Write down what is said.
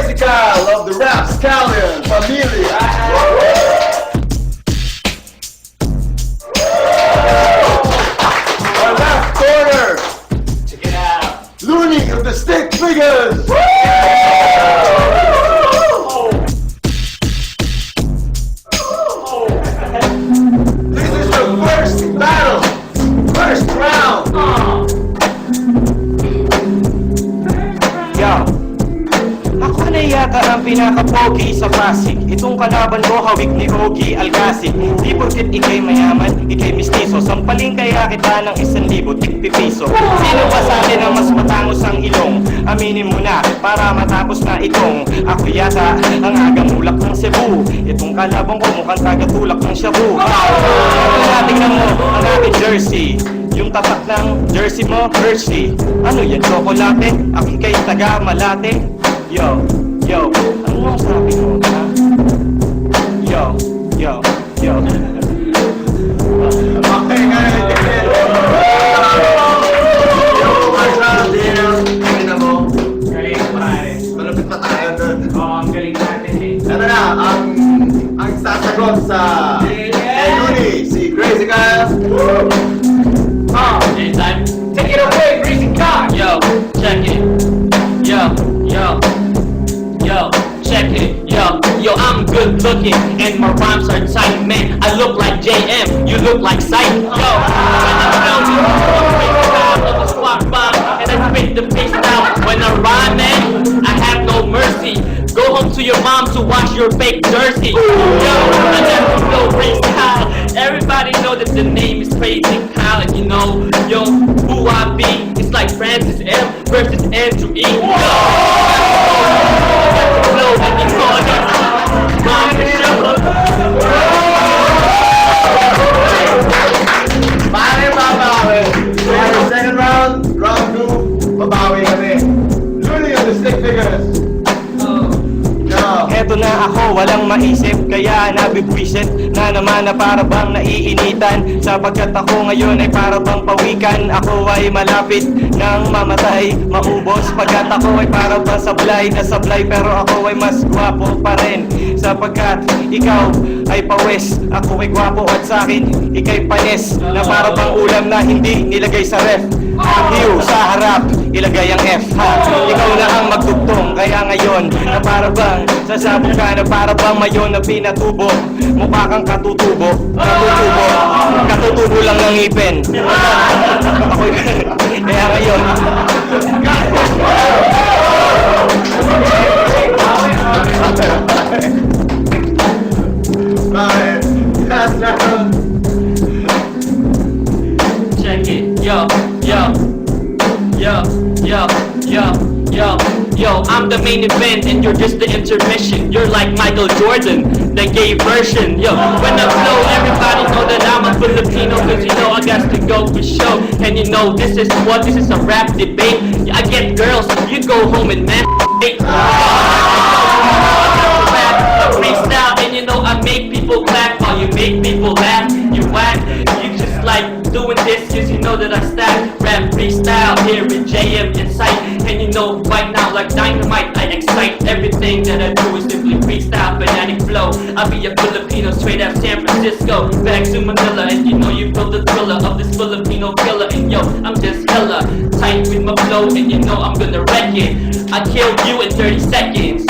Crazy Kyle of the Rap Scallion Familia. Our left corner, Check it out. Looney of the Stick Figures. This is the first battle, first round. Yo, ako na yata ang pinaka-pogi sa Pasig. Itong kalaban ko hawig ni Ogie Alcacid. Di porket ikay mayaman, ikay mistiso. Sampaling kaya kita ng 1,000 tig-pipiso. Sino ba sa atin ang mas matangos ang ilong? Aminin mo na para matapos na itong ako yata ang agamulak ng Cebu. Itong kalabang ko mukhang tagatulak ng Shabu. Tingnan mo ang aking jersey. Yung tatak ng jersey mo, Hershey. Ano yan, tsokolate? Ako kay taga Malate. Yo, yo, ano ang sabi mo, ha? Yo, yo, yo. Okay, ngayon, yung Marshall, tingnan mo. Galing, pare. Malapit pa tayo dun. Ang galing natin eh. Ito na, ang sasagot sa Looney, si Crazy Kyle. Anytime. Take it away, Crazy Kyle. Yo, check it. Yo, yo, yo, check it. Yo, I'm good looking and my rhymes are tight, man. I look like JM, you look like Sight. Yo, when I film you, I'm a squat bomb and I spit the freestyle. When I rhyme, man, I have no mercy. Go home to your mom to wash your fake jersey. Yo, I never know freestyle. Everybody know that the name is Crazy Kyle, and you know, yo, who I be? It's like Francis M versus Andrew E. Yo, flow, and you know I got rhyme and show. Pare, babawi. Kaya second round, round 2, babawi kami. Looney of the Stick Figures. Yo. Eto na ako, walang maisip. Kaya nabibwisit na naman na para bang naiinitan. Sapagkat ako ngayon ay para bang pawikan. Ako ay malapit nang mamatay, maubos. Pagkat ako ay para bang sablay na sablay. Pero ako ay mas gwapo pa rin. Sapagkat ikaw ay pawis, ako ay gwapo at sa'kin ikay panis. Na para bang ulam na hindi nilagay sa ref. Ang view sa harap, ilagay ang F ha. Ikaw na ang magdugtong, kaya ngayon na para bang sasabog ka na para bang mayon na pinatubo. Mukha kang katutubo, katutubo lang ng ngipin. Ako kaya ngayon Pare, last round. Check it, yo, yo, yo, yo, yo, yo, yo, I'm the main event and you're just the intermission. You're like Michael Jordan, the gay version. Yo, when I flow, everybody know that I'm a Filipino, cause you know I got to go for show. And you know this is a rap debate. I get girls, you go home and man. I freestyle and you know I make people clap while you make people laugh. You whack, you just like doing this cause you know that I stack rap freestyle here with JM Insight. And you know right now like dynamite I excite. Everything that I do is simply freestyle fanatic flow. I'll be a Filipino straight out San Francisco back to Manila. And you know you feel the thriller of this Filipino killer. And yo, I'm just hella tight with my flow and you know I'm gonna wreck it. I killed you in 30 seconds.